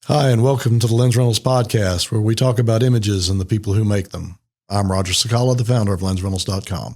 Hi, and welcome to the Lensrentals Podcast, where we talk about images and the people who make them. I'm Roger Cicala, the founder of Lensrentals.com.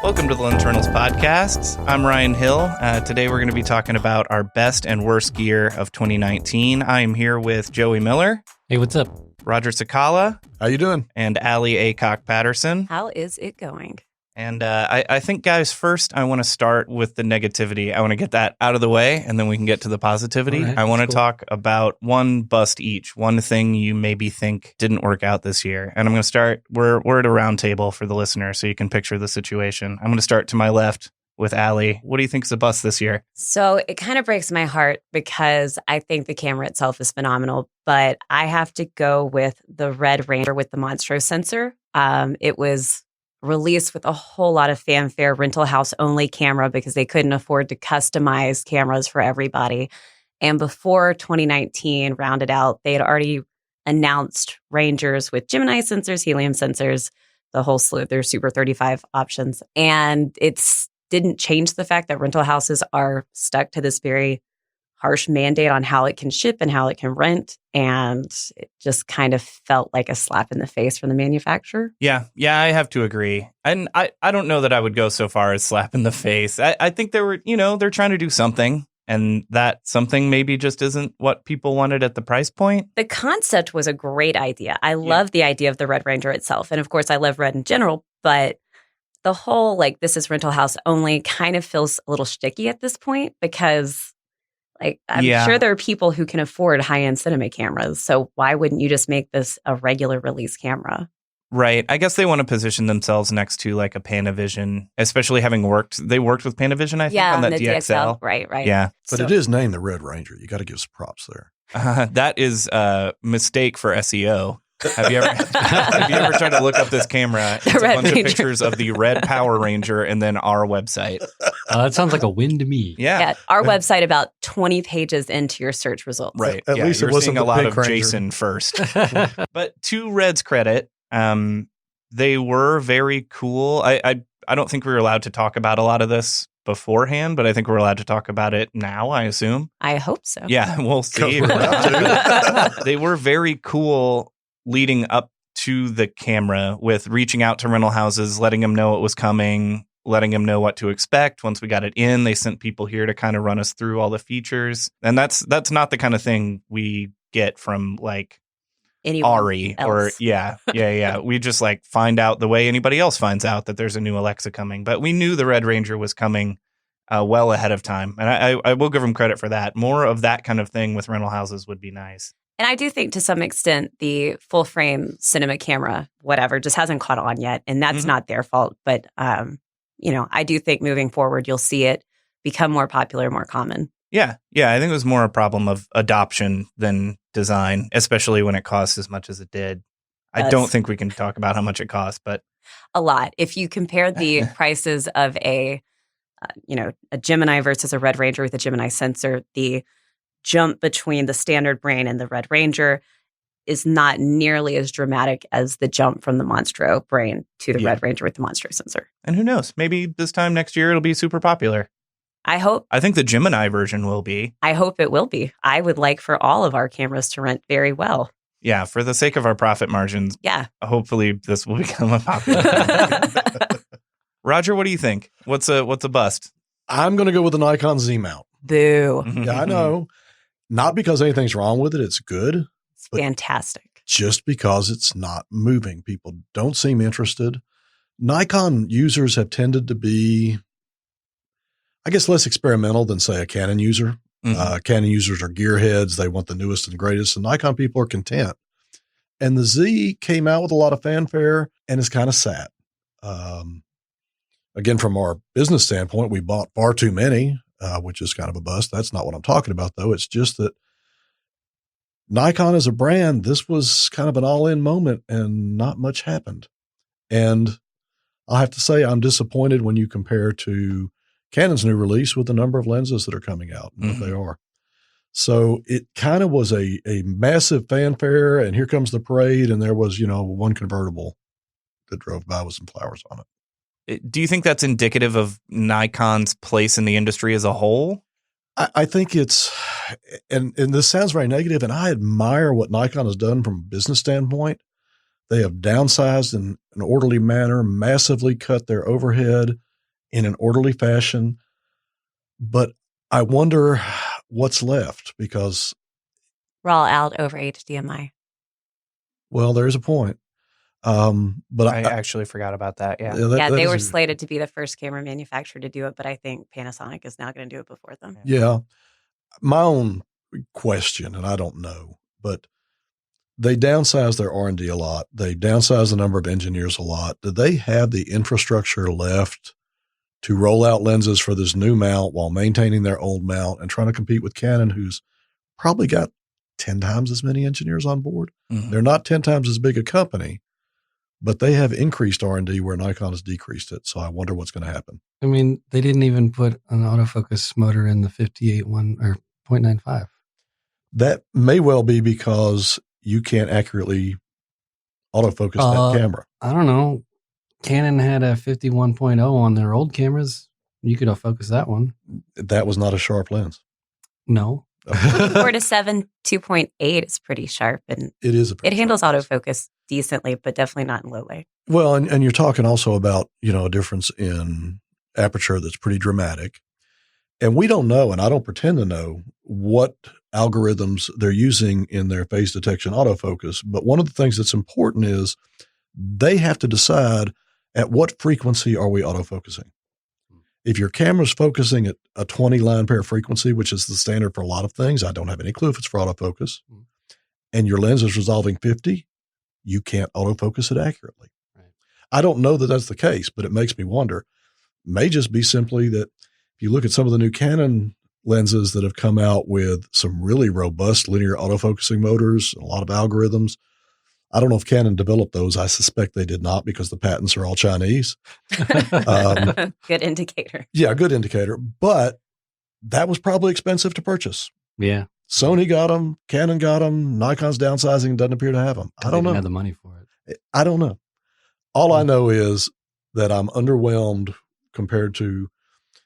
Welcome to the Lensrentals Podcast. I'm Ryan Hill. Today we're going to be talking about our best and worst gear of 2019. I am here with Joey Miller. Hey, what's up? Roger Cicala. How you doing? And Allie Acock Patterson. How is it going? And I think, guys, first I want to start with the negativity. I want to get that out of the way, and then we can get to the positivity. Right, I want to cool. talk about one bust each, one thing you maybe think didn't work out this year. And I'm going to start, we're at a round table for the listener, so you can picture the situation. I'm going to start to my left with Allie. What do you think is a bust this year? So it kind of breaks my heart because I think the camera itself is phenomenal, but I have to go with the Red Ranger with the Monstro sensor. It was released with a whole lot of fanfare, rental house only camera because they couldn't afford to customize cameras for everybody. And before 2019 rounded out, they had already announced Rangers with Gemini sensors, helium sensors, the whole slew of their Super 35 options. And it's didn't change the fact that rental houses are stuck to this very harsh mandate on how it can ship and how it can rent. And it just kind of felt like a slap in the face from the manufacturer. Yeah, I have to agree. And I don't know that I would go so far as slap in the face. I think they were, they're trying to do something. And that something maybe just isn't what people wanted at the price point. The concept was a great idea. I love the idea of the Red Ranger itself. And of course, I love red in general. But the whole, this is rental house only kind of feels a little sticky at this point because I'm sure there are people who can afford high-end cinema cameras. So why wouldn't you just make this a regular release camera? Right. I guess they want to position themselves next to a Panavision, especially having worked with Panavision, I think, on that the DXL. Right. Yeah. But it is named the Red Ranger. You got to give some props there. That is a mistake for SEO. Have you ever tried to look up this camera? It's a bunch of pictures of the red Power Ranger and then our website. That sounds like a win to me. Yeah. Our website about 20 pages into your search results. Right. At least you're it wasn't seeing a the lot Pink of Ranger. Jason first. But to Red's credit, they were very cool. I don't think we were allowed to talk about a lot of this beforehand, but I think we're allowed to talk about it now, I assume. I hope so. Yeah, we'll see. We're allowed They were very cool leading up to the camera with reaching out to rental houses, letting them know it was coming, letting them know what to expect. Once we got it in, they sent people here to kind of run us through all the features. And that's not the kind of thing we get from Anyone Ari else. or yeah. We just find out the way anybody else finds out that there's a new Alexa coming. But we knew the Red Ranger was coming well ahead of time. And I will give them credit for that. More of that kind of thing with rental houses would be nice. And I do think to some extent the full frame cinema camera, whatever, just hasn't caught on yet. And that's not their fault. But, I do think moving forward, you'll see it become more popular, more common. Yeah. I think it was more a problem of adoption than design, especially when it costs as much as it did. I don't think we can talk about how much it costs, but A lot. If you compare the prices of a Gemini versus a Red Ranger with a Gemini sensor, the jump between the standard brain and the Red Ranger is not nearly as dramatic as the jump from the Monstro brain to the Red Ranger with the Monstro sensor. and who knows? Maybe this time next year it'll be super popular. I hope the Gemini version will be. it will be. I would like for all of our cameras to rent very well. Yeah, for the sake of our profit margins, Yeah. hopefully this will become a popular. Roger, what do you think? What's a bust? I'm going to go with the Nikon Z mount. Boo. Yeah, I know. Not because anything's wrong with it. It's good. It's fantastic. Just because it's not moving. People don't seem interested. Nikon users have tended to be, I guess, less experimental than, say, a Canon user. Canon users are gearheads. They want the newest and greatest. And Nikon people are content. And the Z came out with a lot of fanfare and is kind of sad. again, from our business standpoint, we bought far too many, which is kind of a bust. That's not what I'm talking about, though. It's just that Nikon as a brand, this was kind of an all-in moment and not much happened. And I have to say, I'm disappointed when you compare to Canon's new release with the number of lenses that are coming out and what they are. So it kind of was a massive fanfare, and here comes the parade, and there was, one convertible that drove by with some flowers on it. Do you think that's indicative of Nikon's place in the industry as a whole? I think it's, and this sounds very negative, and I admire what Nikon has done from a business standpoint. They have downsized in an orderly manner, massively cut their overhead in an orderly fashion. But I wonder what's left, because we're all out over HDMI. Well, there's a point. But I actually forgot about that. Yeah. They were slated to be the first camera manufacturer to do it, but I think Panasonic is now going to do it before them. Yeah. My own question, and I don't know, but they downsized their R&D a lot. They downsized the number of engineers a lot. Do they have the infrastructure left to roll out lenses for this new mount while maintaining their old mount and trying to compete with Canon, who's probably got 10 times as many engineers on board? They're not 10 times as big a company, but they have increased R&D where Nikon has decreased it. So I wonder what's going to happen. I mean, they didn't even put an autofocus motor in the 58.1 or 0.95. That may well be because you can't accurately autofocus that camera. I don't know. Canon had a 51.0 on their old cameras. You could autofocus that one. That was not a sharp lens. No. 4-7 2.8 is pretty sharp, and it handles autofocus decently, but definitely not in low light. Well, and you're talking also about, a difference in aperture that's pretty dramatic. And we don't know, and I don't pretend to know what algorithms they're using in their phase detection autofocus. But one of the things that's important is they have to decide at what frequency are we autofocusing. If your camera's focusing at a 20 line pair frequency, which is the standard for a lot of things, I don't have any clue if it's for autofocus, and your lens is resolving 50, you can't autofocus it accurately. Right. I don't know that that's the case, but it makes me wonder. It may just be simply that if you look at some of the new Canon lenses that have come out with some really robust linear autofocusing motors, a lot of algorithms, I don't know if Canon developed those. I suspect they did not, because the patents are all Chinese. Good indicator. Yeah, good indicator. But that was probably expensive to purchase. Yeah. Sony got them. Canon got them. Nikon's downsizing, doesn't appear to have them. I don't know. They didn't have the money for it. I don't know. All I know is that I'm underwhelmed compared to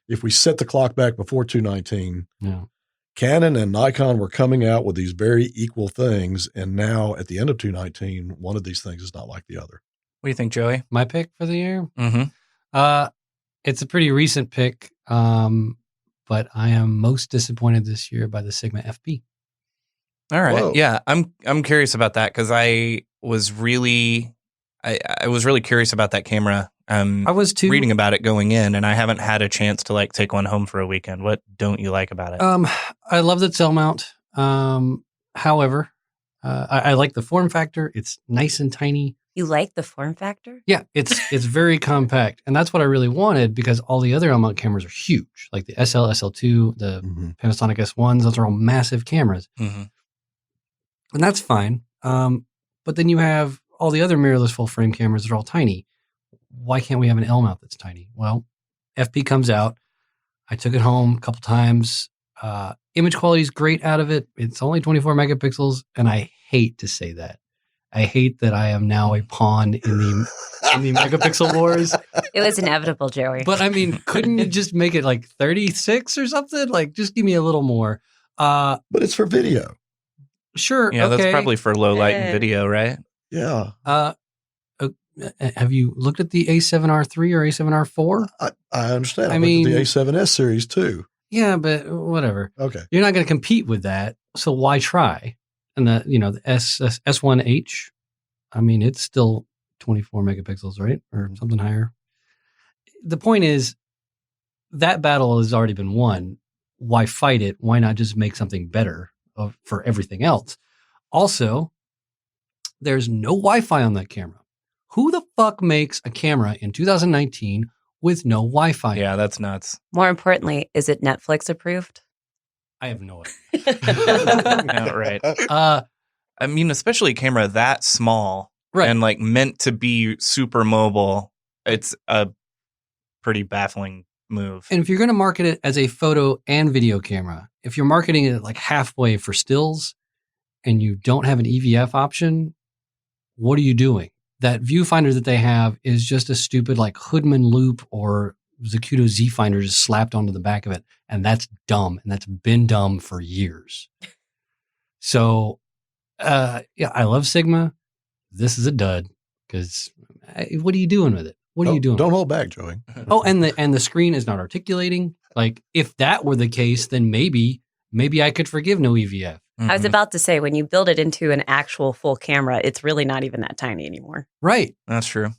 if we set the clock back before 2019. Yeah. Canon and Nikon were coming out with these very equal things, and now at the end of 2019, one of these things is not like the other. What do you think, Joey? My pick for the year? It's a pretty recent pick, but I am most disappointed this year by the Sigma FP. All right. Whoa. Yeah, I'm curious about that, because I was really curious about that camera. I was too. Reading about it going in, and I haven't had a chance to take one home for a weekend. What don't you like about it? I love the cell mount. However, I like the form factor. It's nice and tiny. You like the form factor? Yeah, it's very compact, and that's what I really wanted, because all the other L mount cameras are huge, like the SL, SL2, the Panasonic S1s. Those are all massive cameras, and that's fine. But then you have all the other mirrorless full frame cameras that are all tiny. Why can't we have an L mount that's tiny? Well, FP comes out. I took it home a couple times. Image quality is great out of it. It's only 24 megapixels, and I hate to say that. I hate that I am now a pawn in the megapixel wars. It was inevitable, Joey. But I mean, couldn't you just make it 36 or something? Just give me a little more. But it's for video. Sure. Yeah, okay. That's probably for low light and video, right? Yeah. Have you looked at the A7R3 or A7R4? I understand. I mean, the A7S series too. Yeah, but whatever. Okay. You're not going to compete with that, so why try? And the S1H, I mean, it's still 24 megapixels, right? Or something higher. The point is, that battle has already been won. Why fight it? Why not just make something better for everything else? Also, there's no Wi-Fi on that camera. Who the fuck makes a camera in 2019 with no Wi-Fi. Yeah, that's nuts. More importantly, is it Netflix approved? I have no idea. Yeah, right. I mean, especially a camera that small and like meant to be super mobile. It's a pretty baffling move. And if you're going to market it as a photo and video camera, if you're marketing it like halfway for stills and you don't have an EVF option, what are you doing? That viewfinder that they have is just a stupid like Hoodman loop or Zacuto Z finder just slapped onto the back of it. And that's dumb. And that's been dumb for years. So, yeah, I love Sigma. This is a dud because what are you doing with it? What are you doing? Don't hold back, Joey. Oh, and the screen is not articulating. Like if that were the case, then maybe I could forgive no EVF. I was about to say, when you build it into an actual full camera, it's really not even that tiny anymore. Right. That's true.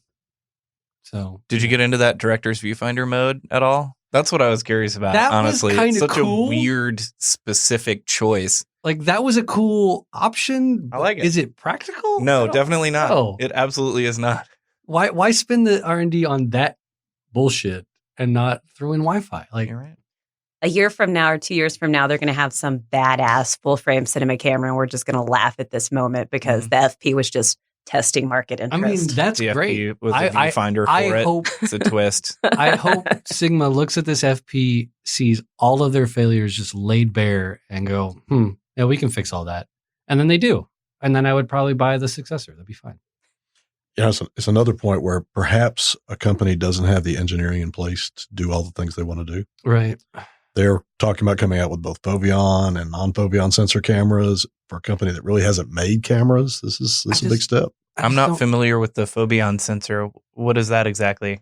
So, did you get into that director's viewfinder mode at all? That's what I was curious about. That honestly, was it's such cool. a weird, specific choice. Like that was a cool option. I like it. Is it practical? No, definitely not. know. It absolutely is not. Why spend the R&D on that bullshit and not throw in Wi-Fi? Like, you're right. A year from now or 2 years from now, they're going to have some badass full frame cinema camera, and we're just going to laugh at this moment because the FP was just testing market interest. I mean, that's the great. FP with the viewfinder for it. Hope it's a twist. I hope Sigma looks at this FP, sees all of their failures just laid bare, and go, yeah, we can fix all that, and then they do, and then I would probably buy the successor. That'd be fine. Yeah, it's another point where perhaps a company doesn't have the engineering in place to do all the things they want to do. Right. They're talking about coming out with both Foveon and non-Foveon sensor cameras for a company that really hasn't made cameras. This is a big step. I'm not familiar with the Foveon sensor. What is that exactly?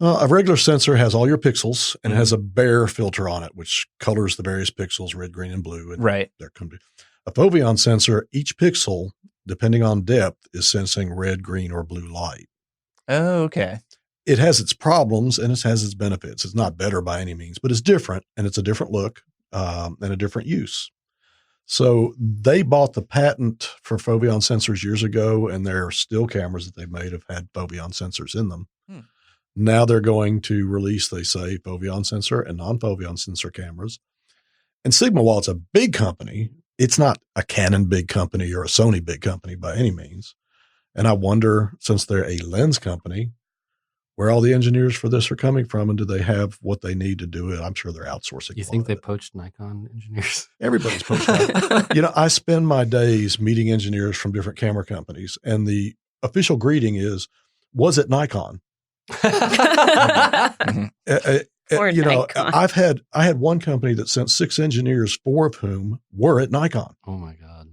A regular sensor has all your pixels and has a bare filter on it, which colors the various pixels, red, green, and blue. And right. A Foveon sensor, each pixel, depending on depth, is sensing red, green, or blue light. Oh, okay. It has its problems and it has its benefits. It's not better by any means, but it's different, and it's a different look and a different use. So they bought the patent for Foveon sensors years ago, and their still cameras that they've made have had Foveon sensors in them. Now they're going to release, they say, Foveon sensor and non-Foveon sensor cameras. And Sigma, while it's a big company, it's not a Canon big company or a Sony big company by any means. And I wonder, since they're a lens company, where all the engineers for this are coming from, and do they have what they need to do it? I'm sure they're outsourcing. You think they poached Nikon engineers? Everybody's poached Nikon. I spend my days meeting engineers from different camera companies, and the official greeting is, was it Nikon? Nikon. I had one company that sent 6 engineers, 4 of whom were at Nikon. Oh my God.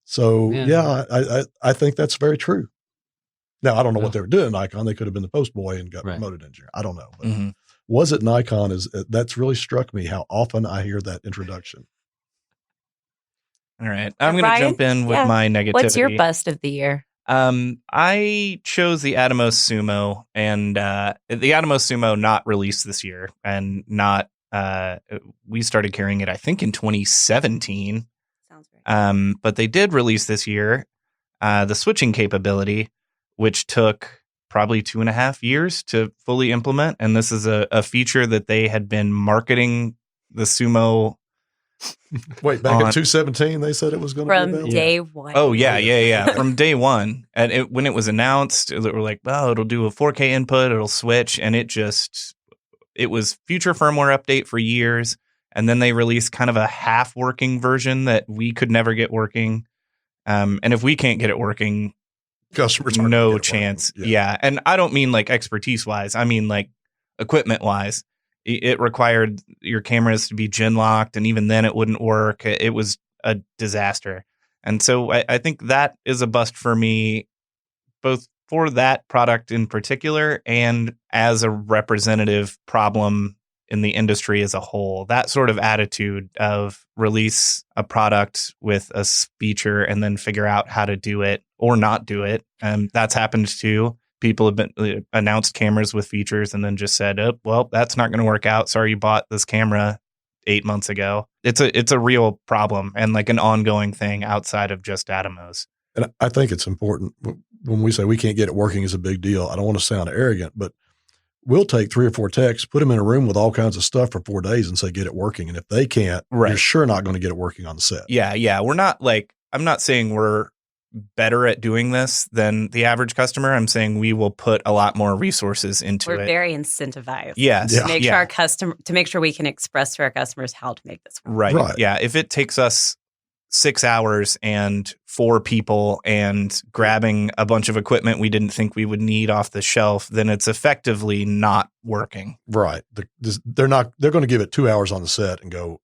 So I think that's very true. Now, I don't know what they were doing at Nikon. They could have been the post boy and got promoted engineer. I don't know. But was it Nikon? That's really struck me how often I hear that introduction. All right. I'm going to jump in with my negativity. What's your bust of the year? I chose the Atomos Sumo, and the Atomos Sumo not released this year, and not we started carrying it, I think, in 2017. Sounds right. But they did release this year the switching capability, which took probably 2.5 years to fully implement. And this is a feature that they had been marketing the Sumo. Wait, back in 2017, they said it was going to be available? From day one. Oh, yeah. From day one. And when it was announced, they were like, oh, it'll do a 4K input, it'll switch. And it was future firmware update for years. And then they released kind of a half working version that we could never get working. And if we can't get it working, customers no chance. Yeah. And I don't mean like expertise wise. I mean like equipment wise. It required your cameras to be gen locked, and even then it wouldn't work. It was a disaster. And so I think that is a bust for me, both for that product in particular and as a representative problem in the industry as a whole. That sort of attitude of release a product with a feature and then figure out how to do it or not do it. That's happened too. People have been announced cameras with features and then just said, oh, well, that's not going to work out. Sorry, you bought this camera 8 months ago. It's a real problem and like an ongoing thing outside of just Atomos. And I think it's important when we say we can't get it working is a big deal. I don't want to sound arrogant, but we'll take 3 or 4 techs, put them in a room with all kinds of stuff for 4 days and say, get it working. And if they can't, you're sure not going to get it working on the set. Yeah. We're not I'm not saying we're better at doing this than the average customer. I'm saying we will put a lot more resources into it. We're very incentivized. Yes. To make sure to make sure we can express to our customers how to make this work. Right. Yeah. If it takes us 6 hours and 4 people and grabbing a bunch of equipment we didn't think we would need off the shelf, then it's effectively not working. Right. They're going to give it 2 hours on the set and go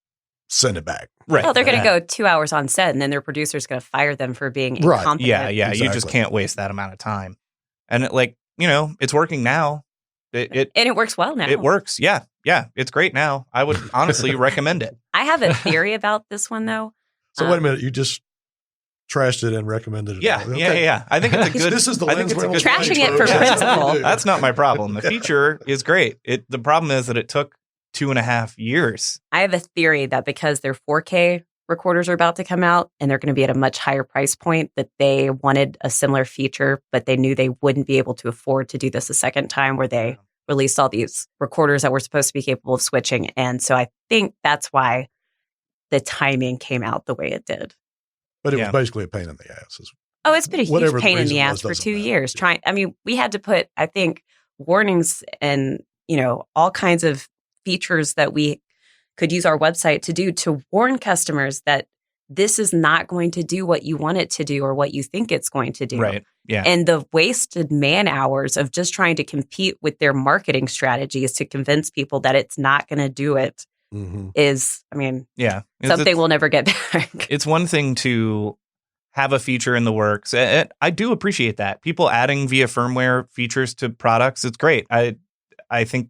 send it back. Right. Well, they're going to go 2 hours on set, and then their producer's going to fire them for being incompetent. Yeah. Exactly. You just can't waste that amount of time. And it's working now. And it works well now. It works. Yeah. It's great now. I would honestly recommend it. I have a theory about this one, though. So wait a minute, you just trashed it and recommended it. Yeah. I think it's a good. This is the Lensrentals trashing it for principle. That's not my problem. The feature is great. The problem is that it took 2.5 years. I have a theory that because their 4K recorders are about to come out and they're going to be at a much higher price point, that they wanted a similar feature, but they knew they wouldn't be able to afford to do this a second time, where they released all these recorders that were supposed to be capable of switching. And so I think that's why the timing came out the way it did. But it was basically a pain in the ass. Oh, it's been a huge pain in the ass for 2 years. We had to put, I think, warnings and, all kinds of features that we could use our website to do to warn customers that this is not going to do what you want it to do or what you think it's going to do. Right. Yeah. And the wasted man hours of just trying to compete with their marketing strategies to convince people that it's not going to do it is, something we'll never get back. It's one thing to have a feature in the works. I do appreciate that. People adding via firmware features to products, it's great. I think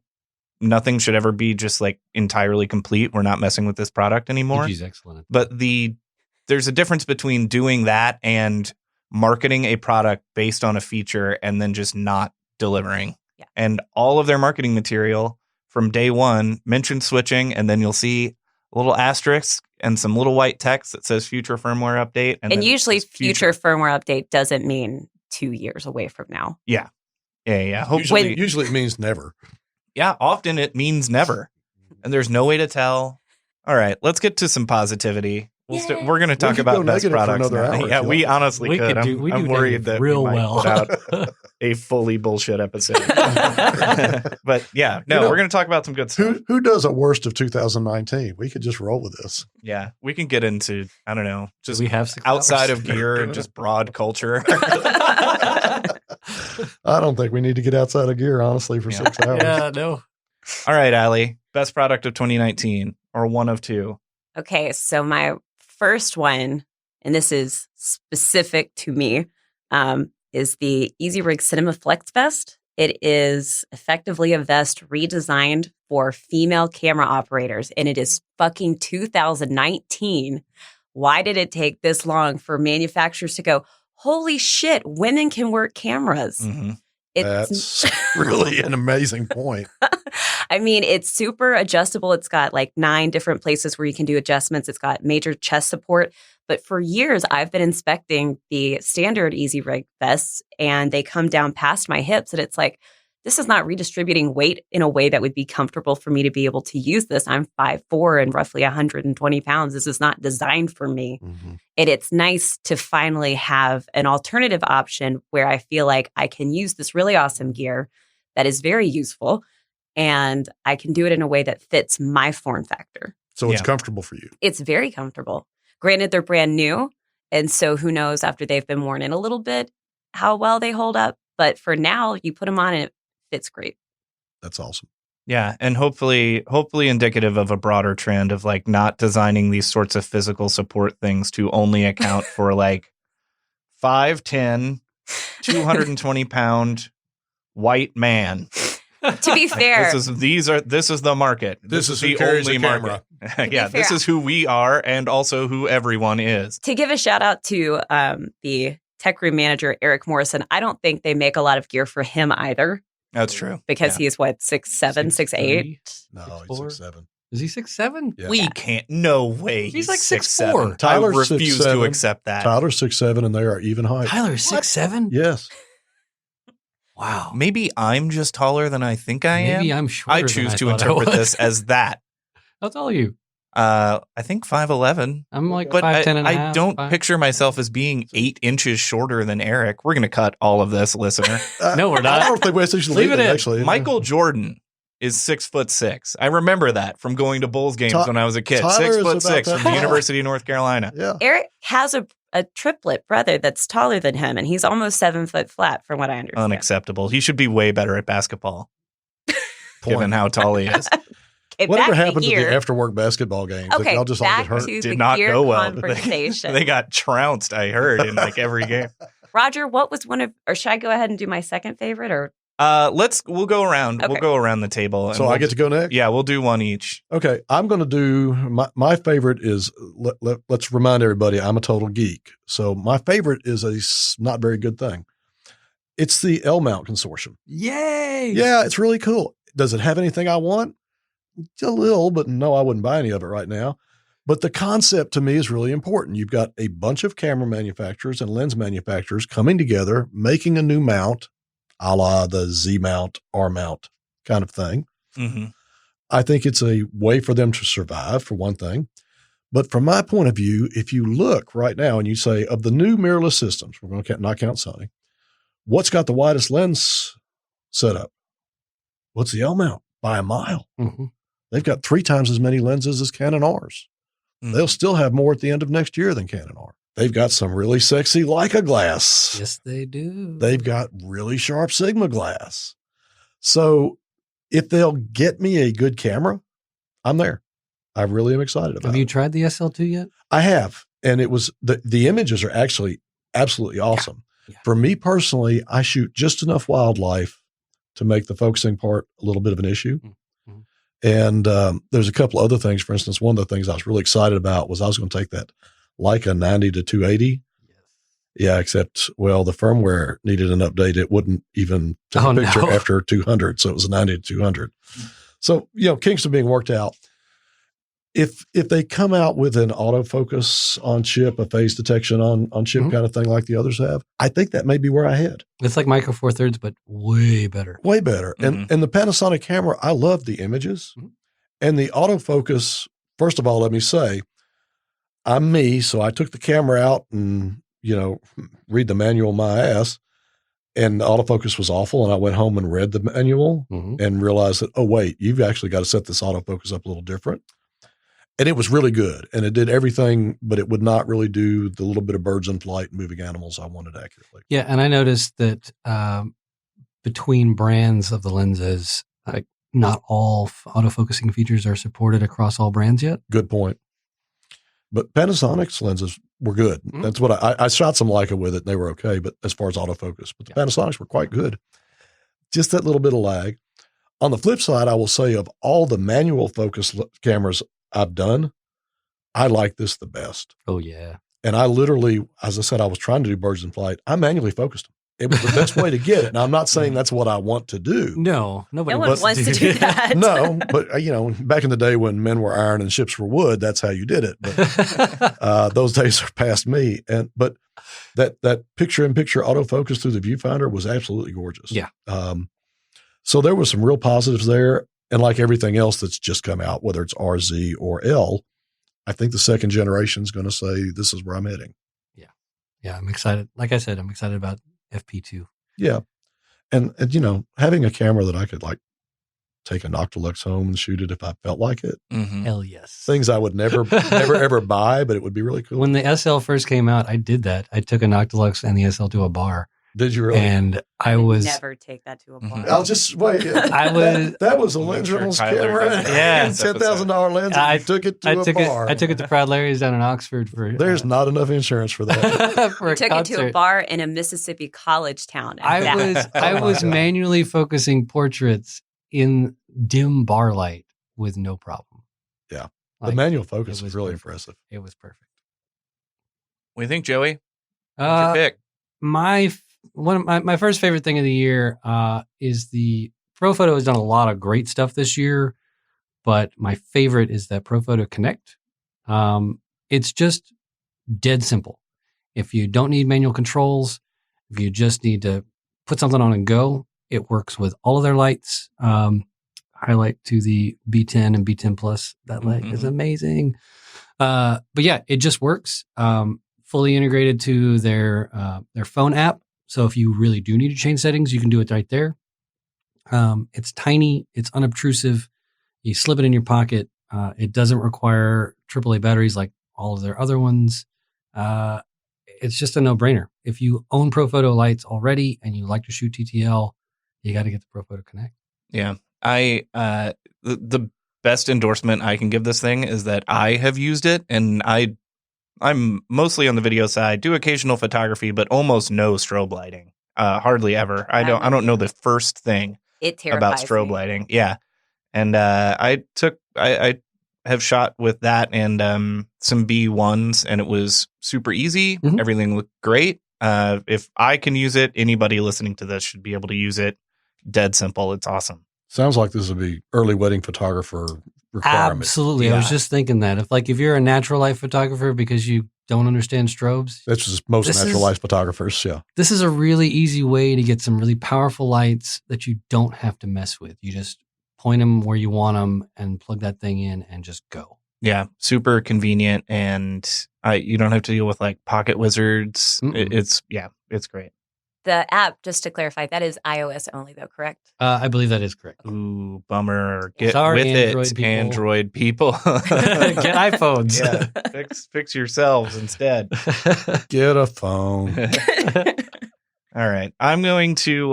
nothing should ever be just entirely complete. We're not messing with this product anymore. Fuji's excellent. But there's a difference between doing that and marketing a product based on a feature and then just not delivering. Yeah. And all of their marketing material from day one mentions switching, and then you'll see a little asterisk and some little white text that says future firmware update. And usually future firmware update doesn't mean 2 years away from now. Yeah. Usually it means never. Yeah, often it means never. And there's no way to tell. All right, let's get to some positivity. We're going to talk about best products now. Yeah, we honestly could. I'm worried that we might put out a fully bullshit episode. But we're going to talk about some good stuff. Who does a worst of 2019? We could just roll with this. Yeah, we can get into, I don't know, just we have outside of gear and just broad culture. I don't think we need to get outside of gear, honestly, for 6 hours. Yeah, no. All right, Allie, best product of 2019 or one of two. Okay, so my first one, and this is specific to me, is the Easyrig Cinema Flex Vest. It is effectively a vest redesigned for female camera operators, and it is fucking 2019. Why did it take this long for manufacturers to go, holy shit, women can work cameras? Mm-hmm. That's really an amazing point. It's super adjustable. It's got 9 different places where you can do adjustments. It's got major chest support. But for years, I've been inspecting the standard Easyrig vests, and they come down past my hips. And it's this is not redistributing weight in a way that would be comfortable for me to be able to use this. I'm 5'4" and roughly 120 pounds. This is not designed for me. Mm-hmm. And it's nice to finally have an alternative option where I feel like I can use this really awesome gear that is very useful, and I can do it in a way that fits my form factor. So it's comfortable for you. It's very comfortable. Granted, they're brand new. And so who knows after they've been worn in a little bit, how well they hold up. But for now, you put them on and it fits great. That's awesome. Yeah. And hopefully indicative of a broader trend of not designing these sorts of physical support things to only account for 5'10", 220 pound white man. To be fair, this is the market. This is the only market. Yeah, this is who we are, and also who everyone is. To give a shout out to the tech room manager, Eric Morrison, I don't think they make a lot of gear for him either. That's true. Because he's 6'7", 6'8". No, he's 6'7". Is he 6'7"? Yeah. We can't. No way. He's 6'4". Tyler's I refuse 6'7". to accept that. Tyler's 6'7", and they are even height. Tyler's 6'7"? Yes. Wow. Maybe I'm just taller than I think I am. Maybe I'm shorter. I choose to interpret this as that. How tall are you? I think 5'11". I'm like But 5'10" and a I half. don't 5. picture myself as being 8 inches shorter than Eric. We're going to cut all of this, listener. No, we're not. I don't think we should leave it in. Actually, Michael Jordan is 6'6". I remember that from going to Bulls games when I was a kid. Tyler is 6'6" about from the University of North Carolina. Yeah. Eric has a triplet brother that's taller than him, and he's almost 7 foot flat, from what I understand. Unacceptable. He should be way better at basketball, given how tall he is. Okay, Whatever back to happened to the gear. after-work basketball games? Okay, Y'all just all back get hurt. to Did the not gear go well. conversation. They got trounced, I heard, in like every game. Roger, what was one of, or should I go ahead and do my second favorite? Or We'll go around. Okay. We'll go around the table. And So I get to go next? Yeah, we'll do one each. Okay, I'm going to do my favorite is let's remind everybody I'm a total geek. So my favorite is a not very good thing. It's the L mount consortion. Yay! Yeah, it's really cool. Does it have anything I want? A little, but no, I wouldn't buy any of it right now. But the concept to me is really important. You've got a bunch of camera manufacturers and lens manufacturers coming together, making a new mount, a la the Z mount, R mount kind of thing. Mm-hmm. I think it's a way for them to survive, for one thing. But from my point of view, if you look right now and you say, of the new mirrorless systems, we're going to not count Sony, what's got the widest lens setup? What's the L mount? By a mile. Mm-hmm. They've got 3 times as many lenses as Canon Rs. Mm-hmm. They'll still have more at the end of next year than Canon R. They've got some really sexy Leica glass. Yes, they do. They've got really sharp Sigma glass. So if they'll get me a good camera, I'm there. I really am excited about it. Have you tried the SL2 yet? I have. And it was the images are actually absolutely awesome. Yeah. For me personally, I shoot just enough wildlife to make the focusing part a little bit of an issue. Mm-hmm. And there's a couple other things. For instance, one of the things I was really excited about was I was going to take that Leica 90 to 280. Yes. Yeah, except, well, the firmware needed an update. It wouldn't even take a picture no. after 200. So it was a 90 to 200. So, kinks are being worked out. If they come out with an autofocus on chip, a phase detection on chip Mm-hmm. kind of thing like the others have, I think that may be where I head. It's like Micro Four Thirds, but way better. Way better. Mm-hmm. And the Panasonic camera, I love the images. Mm-hmm. And the autofocus, first of all, let me say, I'm me. So I took the camera out and, read the manual my ass. And the autofocus was awful. And I went home and read the manual and realized that, oh, wait, you've actually got to set this autofocus up a little different. And it was really good. And it did everything, but it would not really do the little bit of birds in flight and moving animals I wanted accurately. Yeah. And I noticed that between brands of the lenses, not all autofocusing features are supported across all brands yet. Good point. But Panasonic's lenses were good. Mm-hmm. That's what I shot some Leica with it and they were okay, but as far as autofocus, but the Panasonics were quite good. Just that little bit of lag. On the flip side, I will say of all the manual focus cameras I've done, I like this the best. Oh, yeah. And I literally, as I said, I was trying to do birds in flight. I manually focused them. It was the best way to get it. Now, I'm not saying that's what I want to do. No, nobody no one wants to do that. No, but back in the day when men were iron and ships were wood, that's how you did it. But those days are past me. But that picture-in-picture autofocus through the viewfinder was absolutely gorgeous. Yeah. So there was some real positives there. And like everything else that's just come out, whether it's RZ or L, I think the second generation is going to say, this is where I'm heading. Yeah, I'm excited. Like I said, I'm excited about FP2. Yeah. And having a camera that I could take a Noctilux home and shoot it if I felt like it. Mm-hmm. Hell yes. Things I would never ever buy, but it would be really cool. When the SL first came out, I did that. I took a Noctilux and the SL to a bar. Did you really? And I was never take that to a bar. I'll just wait. that was a Lensrentals Tyler camera. does that. Yeah, This $10,000 lens. I took it to a bar. I took it to Proud Larry's down in Oxford for. There's not enough insurance for that. for a Took concert. it to a bar in a Mississippi college town. I was manually focusing portraits in dim bar light with no problem. Yeah, the manual focus was really impressive. It was perfect. What do you think, Joey? What's your pick? My first favorite thing of the year is the Profoto has done a lot of great stuff this year, but my favorite is that Profoto Connect. It's just dead simple. If you don't need manual controls, if you just need to put something on and go, It works with all of their lights. Highlight to the B10 and B10 Plus. That light is amazing. But yeah, it just works. Fully integrated to their phone app. So if you really do need to change settings, you can do it right there. It's tiny. It's unobtrusive. You slip it in your pocket. It doesn't require AAA batteries like all of their other ones. It's just a no-brainer. If you own Profoto lights already and you like to shoot TTL, you got to get the Profoto Connect. Yeah. The best endorsement I can give this thing is that I have used it, and I'm mostly on the video side, do occasional photography, but almost no strobe lighting. Hardly ever. I don't know the first thing about strobe lighting. Yeah. And I have shot with that and some B1s, and it was super easy. Everything looked great. If I can use it, anybody listening to this should be able to use it. Dead simple. It's awesome. Sounds like this would be early wedding photographer requirement. Absolutely. Yeah. I was just thinking that. If you're a natural light photographer because you don't understand strobes. That's just most natural light photographers, yeah. This is a really easy way to get some really powerful lights that you don't have to mess with. You just point them where you want them and plug that thing in and just go. Yeah, super convenient, and you don't have to deal with like pocket wizards. It's great. The app, just to clarify, that is iOS only, though, correct? I believe that is correct. Ooh, bummer. Get Sorry, with Android it, people. Get iPhones. Yeah, fix yourselves instead. Get a phone. All right, I'm going to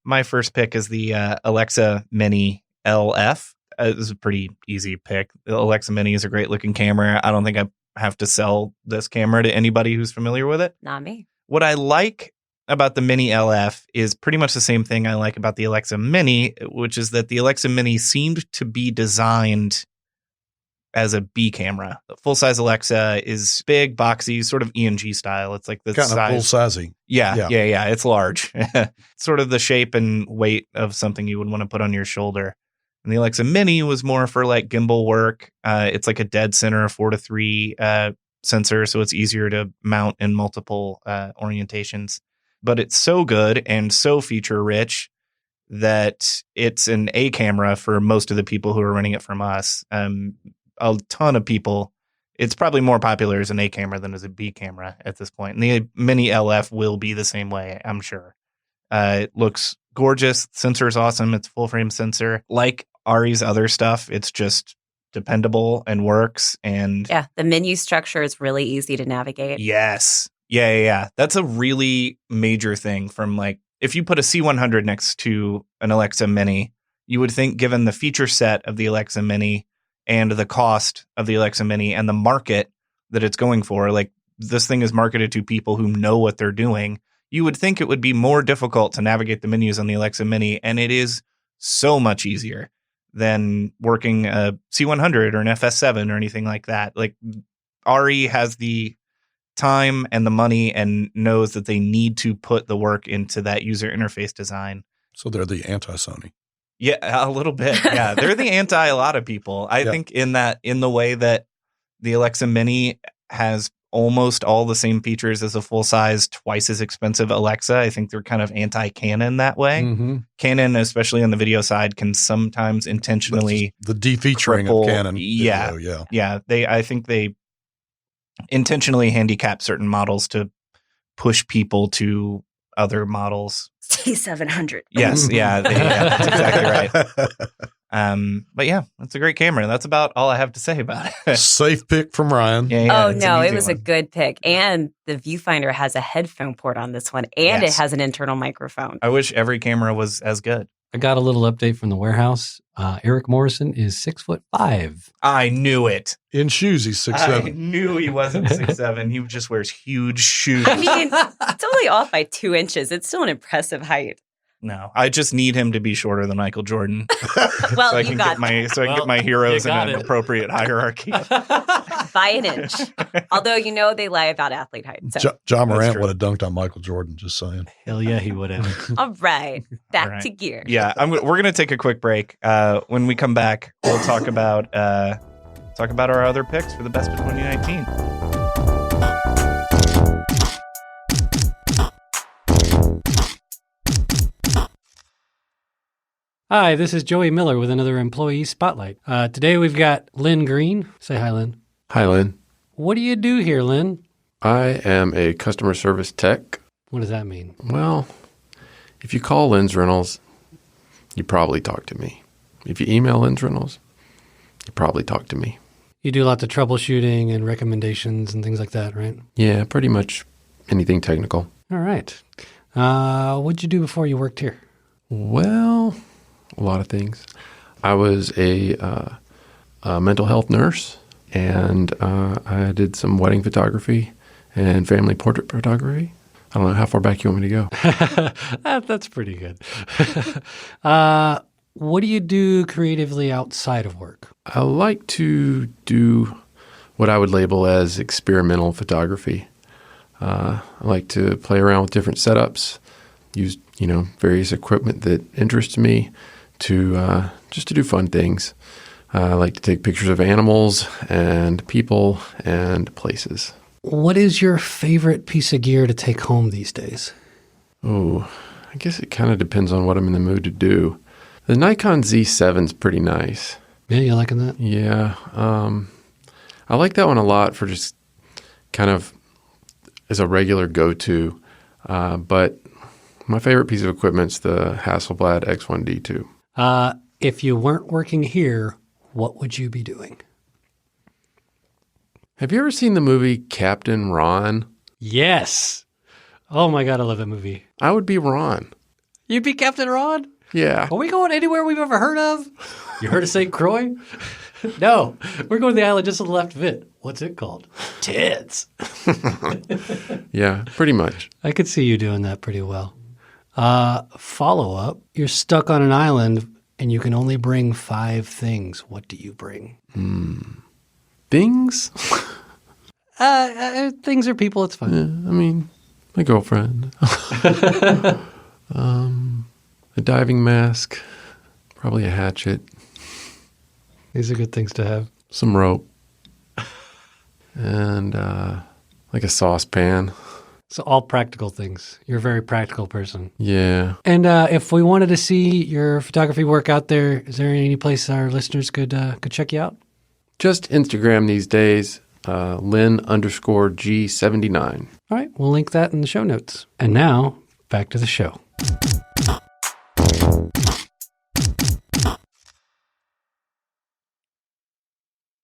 my first pick is the Alexa Mini LF. This is a pretty easy pick. The Alexa Mini is a great looking camera. I don't think I have to sell this camera to anybody who's familiar with it. Not me. What I like about the Mini LF is pretty much the same thing I like about the Alexa Mini, which is that the Alexa Mini seemed to be designed as a B camera. The full-size Alexa is big, boxy, sort of ENG style. It's like the kind size. Of full-sizey. Yeah. It's large. Sort of the shape and weight of something you would want to put on your shoulder. And the Alexa Mini was more for like gimbal work. It's like a dead center 4:3 sensor, so it's easier to mount in multiple orientations. But it's so good and so feature rich that it's an A camera for most of the people who are running it from us. A ton of people, it's probably more popular as an A camera than as a B camera at this point. And the Mini LF will be the same way, I'm sure. It looks gorgeous. Sensor is awesome. It's full frame sensor. Like Ari's other stuff, it's just dependable and works. And yeah, the menu structure is really easy to navigate. Yes. Yeah. That's a really major thing from like, if you put a C100 next to an Alexa Mini, you would think given the feature set of the Alexa Mini and the cost of the Alexa Mini and the market that it's going for, like this thing is marketed to people who know what they're doing. You would think it would be more difficult to navigate the menus on the Alexa Mini, and it is so much easier than working a C100 or an FS7 or anything like that. Like Ari has the time and the money and knows that they need to put the work into that user interface design. So they're the anti-Sony. Yeah, a little bit. Yeah, they're the anti a lot of people. I think in the way that the Alexa Mini has almost all the same features as a full-size, twice as expensive Alexa. I think they're kind of anti-Canon that way. Mm-hmm. Canon, especially on the video side, can sometimes intentionally the defeaturing of Canon. Yeah. I think they intentionally handicap certain models to push people to other models. T700. Yes, that's exactly right. But yeah, that's a great camera. That's about all I have to say about it. Safe pick from Ryan. Yeah, oh no, it was a good pick. And the viewfinder has a headphone port on this one, and it has an internal microphone. I wish every camera was as good. I got a little update from the warehouse. Eric Morrison is 6'5". I knew it. In shoes, he's 6'7". I knew he wasn't 6'7". He just wears huge shoes. I mean, it's only off by 2 inches. It's still an impressive height. No, I just need him to be shorter than Michael Jordan. Well, so I can get my heroes in an appropriate hierarchy. By an inch. Although, they lie about athlete height. So. John Morant would have dunked on Michael Jordan, just saying. Hell yeah, he would have. All right. Back to gear. Yeah, we're going to take a quick break. When we come back, we'll talk about our other picks for the best of 2019. Hi, this is Joey Miller with another Employee Spotlight. Today we've got Lynn Green. Say hi, Lynn. Hi, Lynn. What do you do here, Lynn? I am a customer service tech. What does that mean? Well, if you call Lensrentals, you probably talk to me. If you email Lensrentals, you probably talk to me. You do lots of troubleshooting and recommendations and things like that, right? Yeah, pretty much anything technical. All right. What'd you do before you worked here? Well, a lot of things. I was a mental health nurse, and I did some wedding photography and family portrait photography. I don't know how far back you want me to go. That's pretty good. What do you do creatively outside of work? I like to do what I would label as experimental photography. I like to play around with different setups, use various equipment that interests me to just to do fun things. I like to take pictures of animals and people and places. What is your favorite piece of gear to take home these days? Oh, I guess it kind of depends on what I'm in the mood to do. The Nikon Z7 is pretty nice. Yeah, you liking that? Yeah. I like that one a lot for just kind of as a regular go-to. But my favorite piece of equipment is the Hasselblad X1D II. If you weren't working here, what would you be doing? Have you ever seen the movie Captain Ron? Yes. Oh my God, I love that movie. I would be Ron. You'd be Captain Ron? Yeah. Are we going anywhere we've ever heard of? You heard of St. Croix? No, we're going to the island just to the left of it. What's it called? Tits. Yeah, pretty much. I could see you doing that pretty well. Follow-up, you're stuck on an island and you can only bring 5 things. What do you bring? Things? Things are people, it's fine. I mean, my girlfriend. A diving mask. Probably a hatchet. These are good things to have. Some rope. And like a saucepan. So all practical things. You're a very practical person. Yeah. And if we wanted to see your photography work out there, is there any place our listeners could check you out? Just Instagram these days, Lynn_G79. All right, we'll link that in the show notes. And now, back to the show.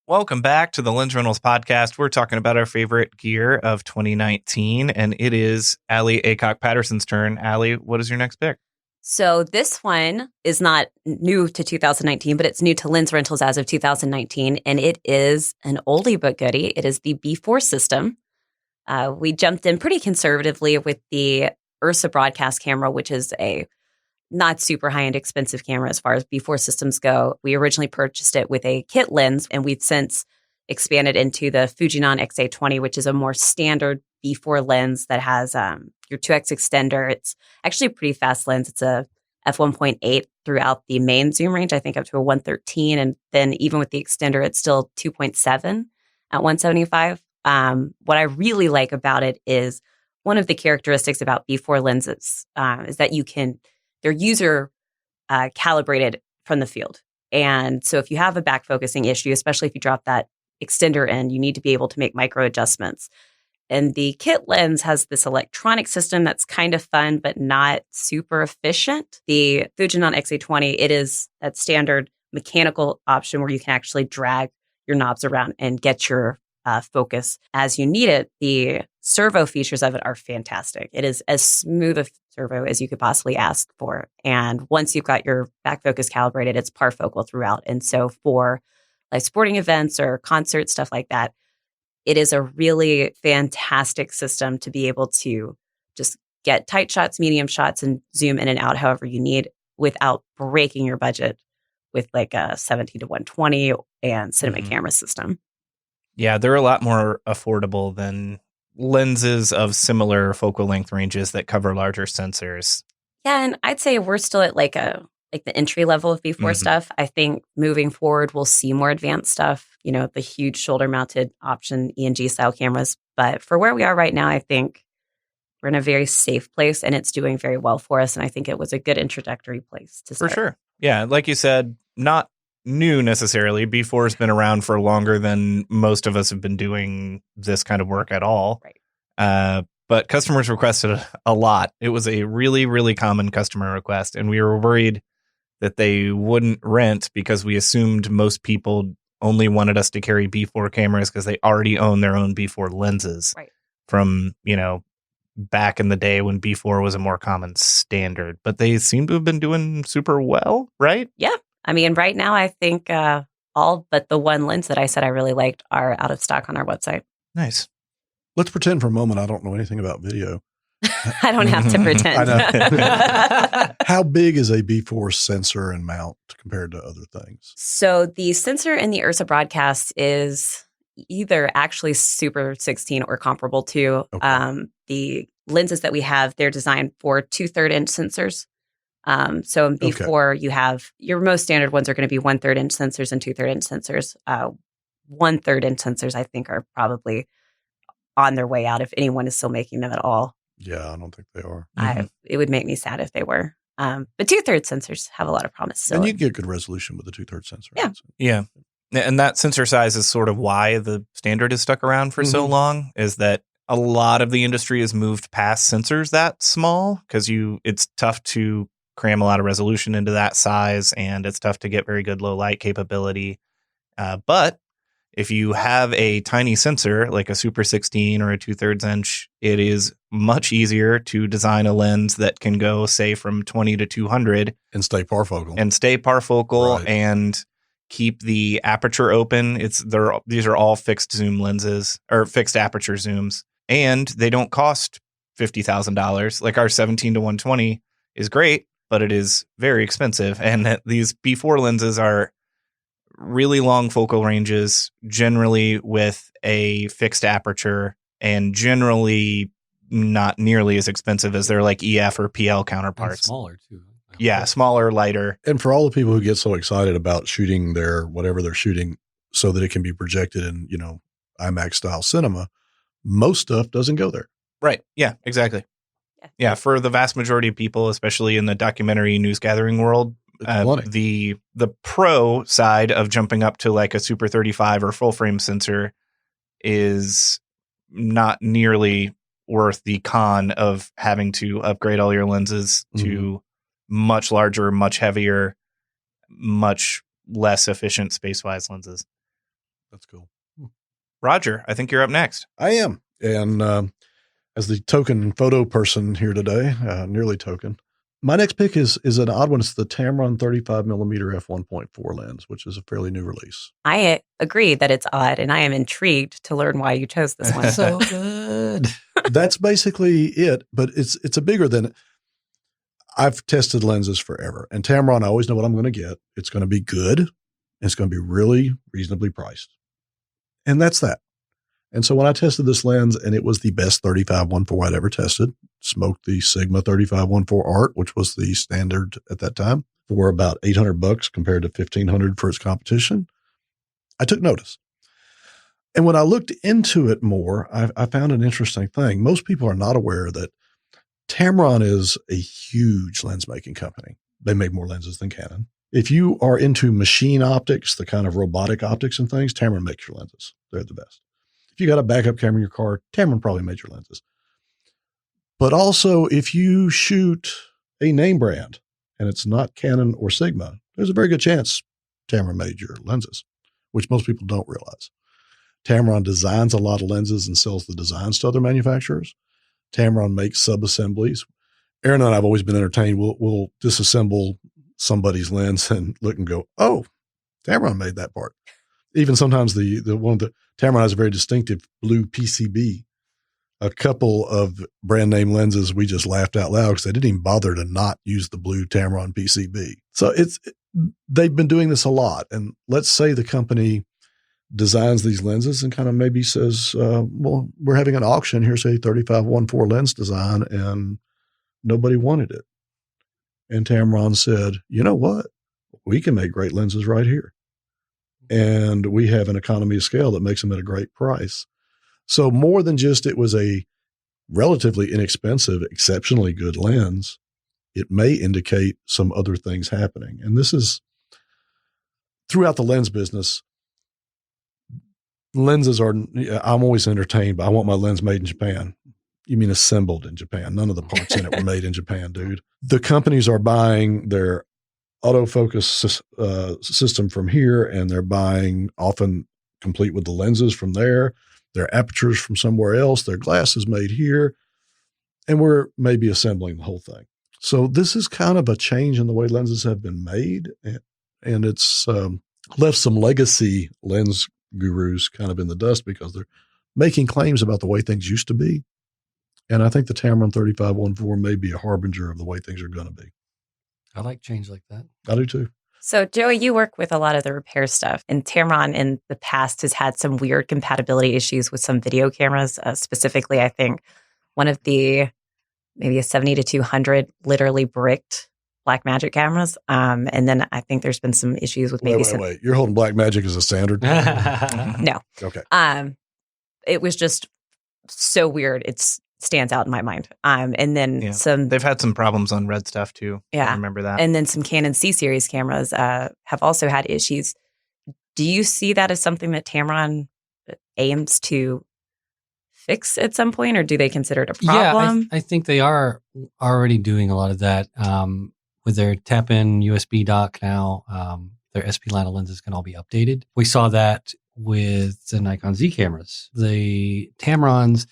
Welcome back to the Lensrentals Podcast. We're talking about our favorite gear of 2019, and it is Allie Aycock Patterson's turn. Allie, what is your next pick? So this one is not new to 2019, but it's new to Lensrentals as of 2019, and it is an oldie but goodie. It is the B4 system. We jumped in pretty conservatively with the Ursa broadcast camera, which is a not super high-end expensive camera as far as B4 systems go. We originally purchased it with a kit lens, and we've since expanded into the Fuji X1D II, which is a more standard B4 lens that has your 2x extender. It's actually a pretty fast lens. It's a f1.8 throughout the main zoom range, I think up to a 113. And then even with the extender, it's still 2.7 at 175. What I really like about it is one of the characteristics about B4 lenses is that they're user calibrated from the field. And so if you have a back focusing issue, especially if you drop that extender in, you need to be able to make micro adjustments. And the kit lens has this electronic system that's kind of fun, but not super efficient. The Fuji X1D II, it is that standard mechanical option where you can actually drag your knobs around and get your focus as you need it. The servo features of it are fantastic. It is as smooth a servo as you could possibly ask for. And once you've got your back focus calibrated, it's parfocal throughout. And so for like sporting events or concerts, stuff like that, it is a really fantastic system to be able to just get tight shots, medium shots, and zoom in and out however you need without breaking your budget with like a 17 to 120 and cinema camera system. Yeah, they're a lot more affordable than lenses of similar focal length ranges that cover larger sensors. Yeah, and I'd say we're still at like the entry level of B4 stuff. I think moving forward, we'll see more advanced stuff, the huge shoulder mounted option ENG style cameras. But for where we are right now, I think we're in a very safe place and it's doing very well for us. And I think it was a good introductory place to start. For sure. Yeah, like you said, not new necessarily. B4 has been around for longer than most of us have been doing this kind of work at all. Right. But customers requested a lot. It was a really, really common customer request, and we were worried that they wouldn't rent because we assumed most people only wanted us to carry B4 cameras because they already own their own B4 lenses from, back in the day when B4 was a more common standard. But they seem to have been doing super well, right? Yeah. I mean, right now, I think all but the one lens that I said I really liked are out of stock on our website. Nice. Let's pretend for a moment I don't know anything about video. I don't have to pretend. I know. How big is a B4 sensor and mount compared to other things? So the sensor in the Ursa Broadcast is either actually Super 16 or comparable to. The lenses that we have, they're designed for 2/3 inch sensors. So in B4, you have your most standard ones are going to be 1/3 inch sensors and 2/3 inch sensors. 1/3 inch sensors, I think, are probably on their way out if anyone is still making them at all. Yeah, I don't think they are. It would make me sad if they were. But 2/3 sensors have a lot of promise. So and you get good resolution with the 2/3 sensor. Yeah. Yeah. And that sensor size is sort of why the standard has stuck around for so long, is that a lot of the industry has moved past sensors that small because it's tough to cram a lot of resolution into that size, and it's tough to get very good low light capability. But if you have a tiny sensor like a Super 16 or a 2/3 inch, it is much easier to design a lens that can go, say, from 20 to 200 and stay parfocal right. And keep the aperture open. These are all fixed zoom lenses or fixed aperture zooms, and they don't cost $50,000. Like our 17 to 120 is great, but it is very expensive. And these B4 lenses are really long focal ranges, generally with a fixed aperture, and generally not nearly as expensive as their like EF or PL counterparts. And smaller too. Yeah, smaller, lighter. And for all the people who get so excited about shooting whatever they're shooting so that it can be projected in, IMAX style cinema, most stuff doesn't go there. Right. Yeah, exactly. Yeah, for the vast majority of people, especially in the documentary news gathering world, the pro side of jumping up to like a Super 35 or full frame sensor is not nearly worth the con of having to upgrade all your lenses to much larger, much heavier, much less efficient space-wise lenses. That's cool. Roger, I think you're up next. I am. And as the token photo person here today, nearly token, my next pick is an odd one. It's the Tamron 35mm f1.4 lens, which is a fairly new release. I agree that it's odd, and I am intrigued to learn why you chose this one. So good. That's basically it, but it's a bigger than. I've tested lenses forever, and Tamron, I always know what I'm going to get. It's going to be good, and it's going to be really reasonably priced. And that's that. And so when I tested this lens, and it was the best 35-1.4 I'd ever tested, smoked the Sigma 35-1.4 Art, which was the standard at that time, for about $800 compared to $1,500 for its competition, I took notice. And when I looked into it more, I found an interesting thing. Most people are not aware that Tamron is a huge lens making company. They make more lenses than Canon. If you are into machine optics, the kind of robotic optics and things, Tamron makes your lenses. They're the best. If you got a backup camera in your car, Tamron probably made your lenses. But also, if you shoot a name brand and it's not Canon or Sigma, there's a very good chance Tamron made your lenses, which most people don't realize. Tamron designs a lot of lenses and sells the designs to other manufacturers. Tamron makes sub-assemblies. Aaron and I have always been entertained. We'll disassemble somebody's lens and look and go, oh, Tamron made that part. Even sometimes the Tamron has a very distinctive blue PCB. A couple of brand name lenses, we just laughed out loud because they didn't even bother to not use the blue Tamron PCB. So they've been doing this a lot. And let's say the company designs these lenses and kind of maybe says, well, we're having an auction. Here's a 35-1.4 lens design, and nobody wanted it. And Tamron said, you know what? We can make great lenses right here. And we have an economy of scale that makes them at a great price. So more than just it was a relatively inexpensive, exceptionally good lens, it may indicate some other things happening. And this is throughout the lens business. Lenses are, I'm always entertained, but I want my lens made in Japan. You mean assembled in Japan? None of the parts in it were made in Japan, dude. The companies are buying their autofocus system from here, and they're buying often complete with the lenses from there, their apertures from somewhere else, their glass is made here, and we're maybe assembling the whole thing. So this is kind of a change in the way lenses have been made, and it's left some legacy lens gurus kind of in the dust because they're making claims about the way things used to be. And I think the Tamron 3514 may be a harbinger of the way things are going to be. I like change like that. I do too. So, Joey, you work with a lot of the repair stuff, and Tamron in the past has had some weird compatibility issues with some video cameras. Specifically, I think one of the maybe a 70 to 200 literally bricked Blackmagic cameras. And then I think there's been some issues with maybe Wait. You're holding Blackmagic as a standard? No. Okay. It was just so weird. It stands out in my mind. And then they've had some problems on red stuff too. Yeah. I remember that. And then some Canon C-series cameras have also had issues. Do you see that as something that Tamron aims to fix at some point, or do they consider it a problem? Yeah, I think they are already doing a lot of that with their tap-in USB dock now. Their SP line of lenses can all be updated. We saw that with the Nikon Z cameras. The Tamrons,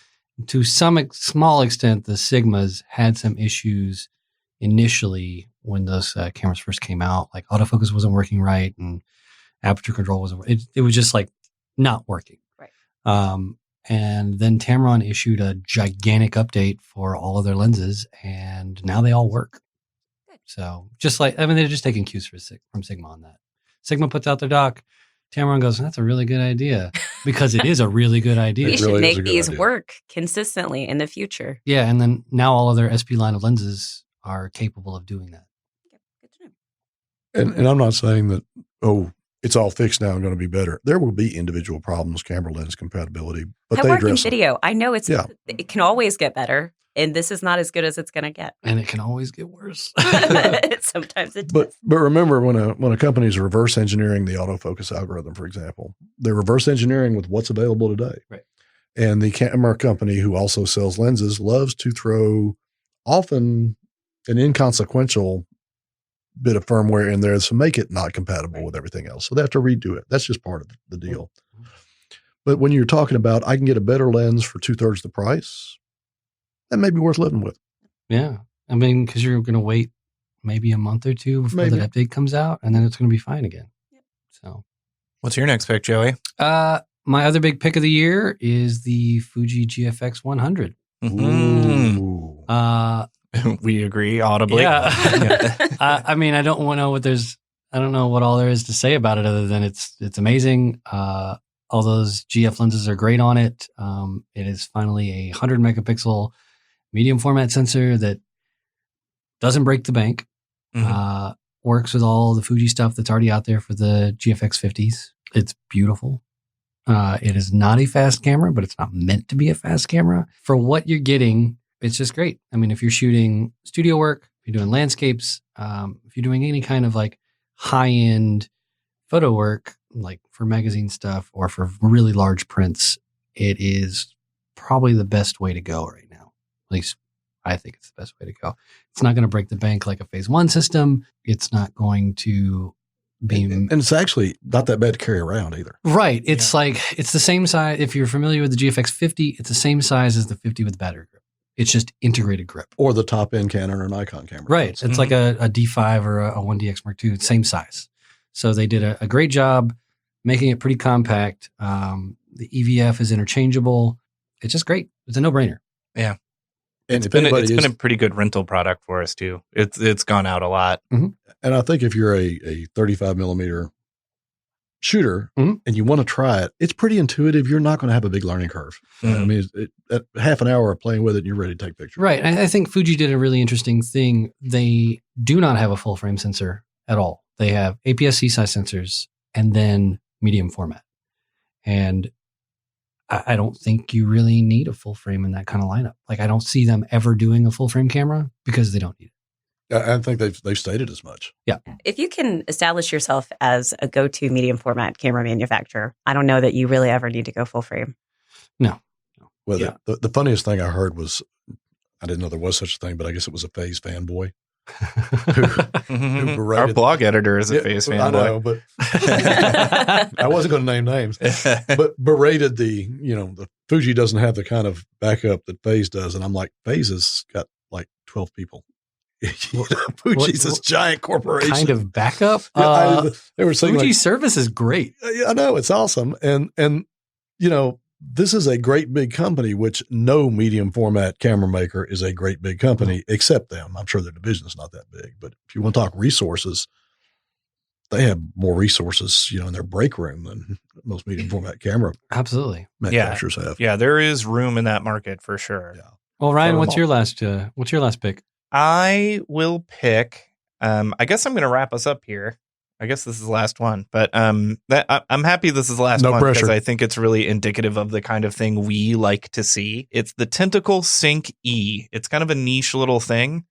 to some small extent, the Sigmas had some issues initially when those cameras first came out. Like autofocus wasn't working right, and aperture control wasn't. It was just like not working. Right. And then Tamron issued a gigantic update for all of their lenses, and now they all work. Good. So just like, I mean, they're just taking cues from Sigma on that. Sigma puts out their dock. Tamron goes, that's a really good idea, because it is a really good idea. We should really make these work consistently in the future. Yeah, and then now all of their SP line of lenses are capable of doing that. Okay, good to know. And I'm not saying that, it's all fixed now and going to be better. There will be individual problems, camera lens compatibility, but I they work in address them. video. I know it can always get better, and this is not as good as it's going to get. And it can always get worse. Sometimes it But does. remember, when a company is reverse engineering the autofocus algorithm, for example, they're reverse engineering with what's available today. Right. And the camera company who also sells lenses loves to throw often an inconsequential bit of firmware in there to make it not compatible with everything else. So they have to redo it. That's just part of the deal. But when you're talking about, I can get a better lens for 2/3 the price, that may be worth living with. Yeah. I mean, because you're going to wait maybe a month or two before that update comes out, and then it's going to be fine again. Yep. So, What's your next pick, Joey? my other big pick of the year is the Fuji GFX 100. Ooh. We agree audibly. Yeah. I mean, I don't know what all there is to say about it other than it's amazing. All those GF lenses are great on it. It is finally a 100 megapixel medium format sensor that doesn't break the bank. Works with all the Fuji stuff that's already out there for the GFX 50s. It's beautiful. It is not a fast camera, but it's not meant to be a fast camera. For what you're getting, it's just great. I mean, if you're shooting studio work, if you're doing landscapes, if you're doing any kind of like high-end photo work, like for magazine stuff or for really large prints, it is probably the best way to go right now. At least I think it's the best way to go. It's not going to break the bank like a phase 1 system. It's not going to be... And it's actually not that bad to carry around either. Right. It's like, it's the same size. If you're familiar with the GFX 50, it's the same size as the 50 with battery grip. It's just integrated grip. Or the top end Canon or Nikon camera. Right. It's like a D5 or a 1DX Mark II, same size. So they did a great job making it pretty compact. The EVF is interchangeable. It's just great. It's a no-brainer. Yeah. And It's been a pretty good rental product for us too. It's gone out a lot. And I think if you're a 35 millimeter shooter and you want to try it, it's pretty intuitive. You're not going to have a big learning curve. I mean, at half an hour of playing with it, you're ready to take pictures. Right. I think Fuji did a really interesting thing. They do not have a full frame sensor at all. They have APS-C size sensors and then medium format. And I don't think you really need a full frame in that kind of lineup. Like, I don't see them ever doing a full frame camera because they don't need it. I think they've stated as much. Yeah. If you can establish yourself as a go-to medium format camera manufacturer, I don't know that you really ever need to go full frame. No. Well, the funniest thing I heard was, I didn't know there was such a thing, but I guess it was a Phase fanboy. Who Our blog editor is a Phase fanboy. I know, but I wasn't going to name names, but berated the Fuji doesn't have the kind of backup that Phase does. And I'm like, Phase has got like 12 people. Fuji's this giant corporation. Kind of backup? They were saying Fuji's service is great. I know, it's awesome. And this is a great big company, which no medium format camera maker is a great big company except them. I'm sure their division is not that big, but if you want to talk resources, they have more resources, in their break room than most medium format camera manufacturers have. Yeah, there is room in that market for sure. Yeah. Well, Ryan, what's your last pick? I will pick. I guess I'm going to wrap us up here. I guess this is the last one, but I'm happy this is the last one because I think it's really indicative of the kind of thing we like to see. It's the Tentacle Sync E. It's kind of a niche little thing.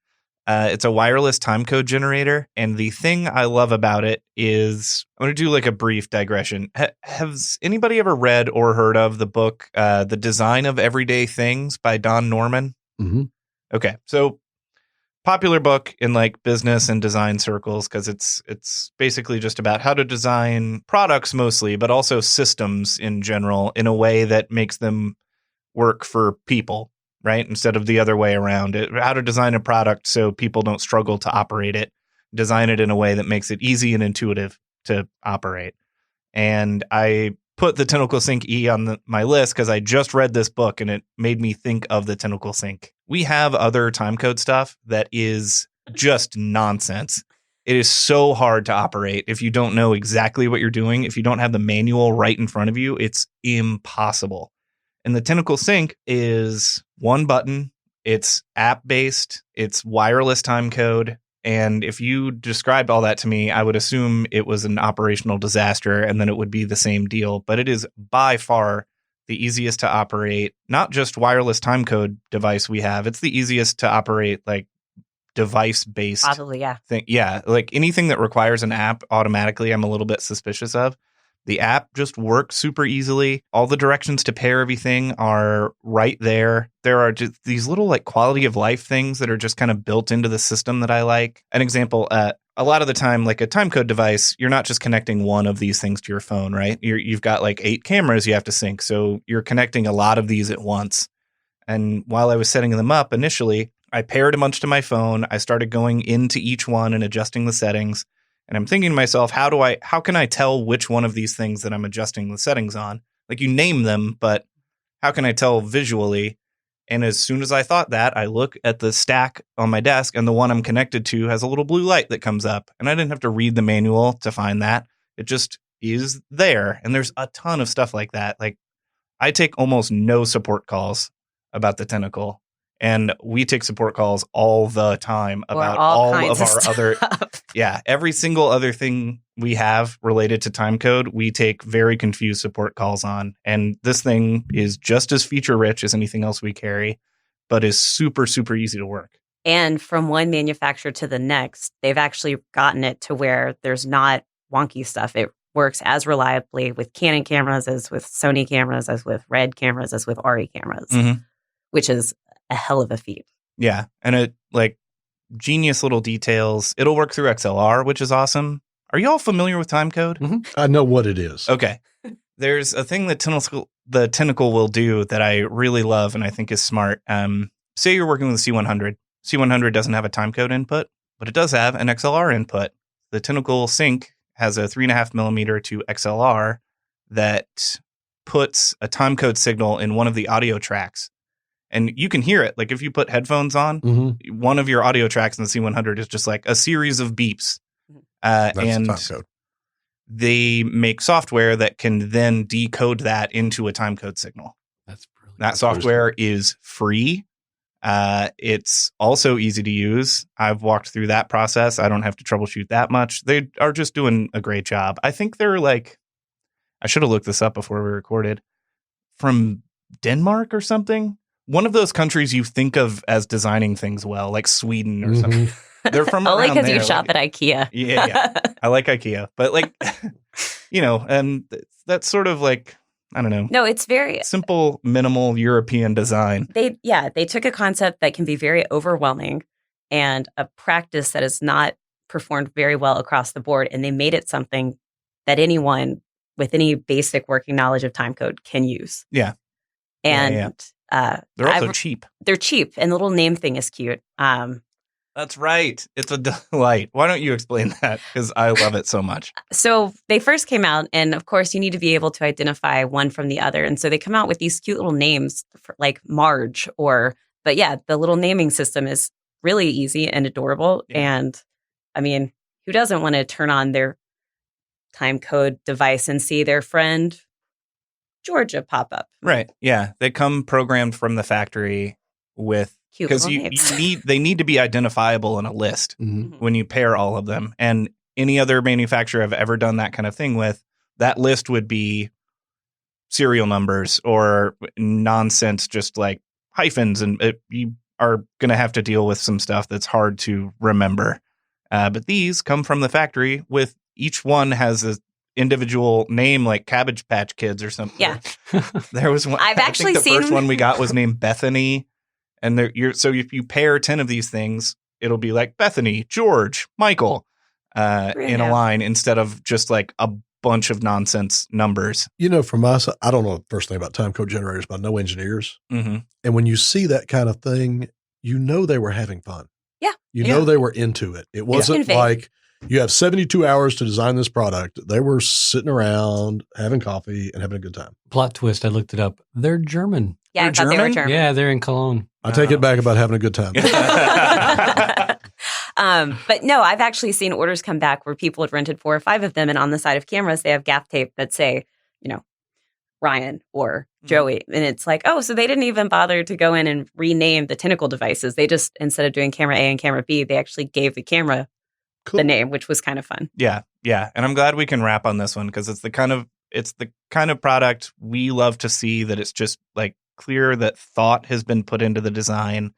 It's a wireless timecode generator, and the thing I love about it is I'm going to do like a brief digression. Has anybody ever read or heard of the book The Design of Everyday Things by Don Norman? Mm-hmm. Okay, so popular book in like business and design circles because it's basically just about how to design products mostly, but also systems in general in a way that makes them work for people, right? Instead of the other way around. How to design a product so people don't struggle to operate it, design it in a way that makes it easy and intuitive to operate. And I put the Tentacle Sync E on my list because I just read this book and it made me think of the Tentacle Sync. We have other timecode stuff that is just nonsense. It is so hard to operate if you don't know exactly what you're doing. If you don't have the manual right in front of you, it's impossible. And the Tentacle Sync is one button. It's app-based. It's wireless timecode. And if you described all that to me, I would assume it was an operational disaster and then it would be the same deal. But it is by far the easiest to operate, not just wireless timecode device we have. It's the easiest to operate like device-based Probably, yeah. thing. Yeah, like anything that requires an app automatically, I'm a little bit suspicious of. The app just works super easily. All the directions to pair everything are right there. There are just these little like quality of life things that are just kind of built into the system that I like. An example, a lot of the time, like a timecode device, you're not just connecting one of these things to your phone, right? You've got like 8 cameras you have to sync. So you're connecting a lot of these at once. And while I was setting them up initially, I paired a bunch to my phone. I started going into each one and adjusting the settings. And I'm thinking to myself, how can I tell which one of these things that I'm adjusting the settings on? Like you name them, but how can I tell visually? And as soon as I thought that, I look at the stack on my desk and the one I'm connected to has a little blue light that comes up. And I didn't have to read the manual to find that. It just is there. And there's a ton of stuff like that. Like I take almost no support calls about the Tentacle. And we take support calls all the time about all of our other, every single other thing we have related to timecode, we take very confused support calls on. And this thing is just as feature rich as anything else we carry, but is super, super easy to work. And from one manufacturer to the next, they've actually gotten it to where there's not wonky stuff. It works as reliably with Canon cameras as with Sony cameras, as with Red cameras, as with RE cameras, which is a hell of a feat. Yeah. And it like genius little details. It'll work through XLR, which is awesome. Are you all familiar with timecode? Mm-hmm. I know what it is. Okay. There's a thing that the Tentacle will do that I really love and I think is smart. Say you're working with the C100. C100 doesn't have a timecode input, but it does have an XLR input. The Tentacle Sync has a 3.5 millimeter to XLR that puts a timecode signal in one of the audio tracks. And you can hear it. Like if you put headphones on, one of your audio tracks in the C100 is just like a series of beeps. That's and the timecode. They make software that can then decode that into a timecode signal. That's brilliant. That software is free. It's also easy to use. I've walked through that process. I don't have to troubleshoot that much. They are just doing a great job. I think they're like, I should have looked this up before we recorded, from Denmark or something. one of those countries you think of as designing things well, like Sweden or something. They're from only around because you there, shop at IKEA. Yeah. I like IKEA, but like, and that's sort of like, I don't know. No, it's very simple, minimal European design. They took a concept that can be very overwhelming and a practice that is not performed very well across the board, and they made it something that anyone with any basic working knowledge of timecode can use. Yeah. And they're also cheap. They're cheap, and the little name thing is cute. That's right. It's a delight. Why don't you explain that? Because I love it so much. So they first came out, and of course, you need to be able to identify one from the other. And so they come out with these cute little names for, like Marge but yeah, the little naming system is really easy and adorable. Yeah. And I mean, who doesn't want to turn on their time code device and see their friend Georgia pop up? Right. Yeah. They come programmed from the factory with, because they need to be identifiable in a list when you pair all of them. And any other manufacturer I've ever done that kind of thing with, that list would be serial numbers or nonsense, just like hyphens. And you are going to have to deal with some stuff that's hard to remember. But these come from the factory with each one has an individual name, like Cabbage Patch Kids or something. Yeah. There was one. I've actually seen the first one we got was named Bethany. And so if you pair 10 of these things, it'll be like Bethany, George, Michael in a line instead of just like a bunch of nonsense numbers. From us, I don't know the first thing about time code generators, but I know engineers. Mm-hmm. And when you see that kind of thing, they were having fun. Yeah. They were into it. It wasn't like you have 72 hours to design this product. They were sitting around having coffee and having a good time. Plot twist, I looked it up. They're German. Yeah, I thought they were German. Yeah, they're in Cologne. I take it back about having a good time. But no, I've actually seen orders come back where people had rented 4 or 5 of them, and on the side of cameras, they have gaff tape that say, Ryan or Joey. And it's like, oh, so they didn't even bother to go in and rename the Tentacle devices. They just, instead of doing camera A and camera B, they actually gave the camera the name, which was kind of fun. Yeah. Yeah. And I'm glad we can wrap on this one because it's the kind of product we love to see, that it's just like clear that thought has been put into the design.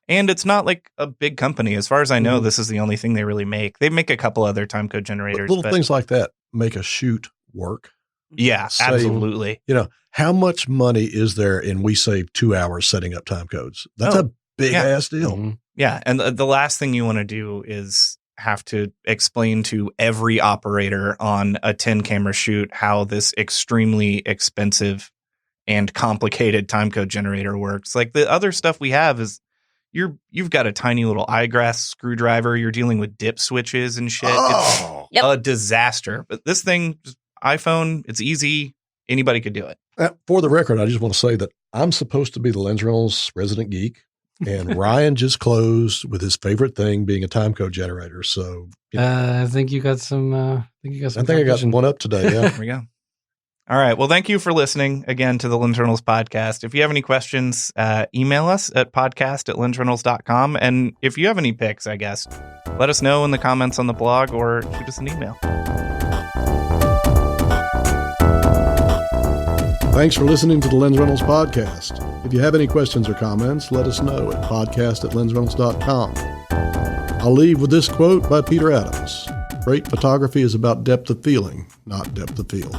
And it's not like a big company. As far as I know, this is the only thing they really make. They make a couple other timecode generators. But things like that make a shoot work. Yeah, absolutely. How much money is there in we save 2 hours setting up time codes? That's a big ass deal. Mm-hmm. Yeah. And the last thing you want to do is have to explain to every operator on a 10 camera shoot how this extremely expensive and complicated timecode generator works. Like the other stuff we have is you've got a tiny little eyegrass screwdriver. You're dealing with dip switches and shit. Oh. It's a disaster. But this thing, just iPhone, it's easy. Anybody could do it. For the record, I just want to say that I'm supposed to be the Lensrentals resident geek, and Ryan just closed with his favorite thing being a timecode generator. So I think you got some. I got one up today. Yeah. There we go. All right. Well, thank you for listening again to the Lensrentals podcast. If you have any questions, email us at podcast@lensrentals.com. And if you have any picks, I guess, let us know in the comments on the blog or shoot us an email. Thanks for listening to the Lensrentals podcast. If you have any questions or comments, let us know at podcast@lensrentals.com. I'll leave with this quote by Peter Atomos. Great photography is about depth of feeling, not depth of field.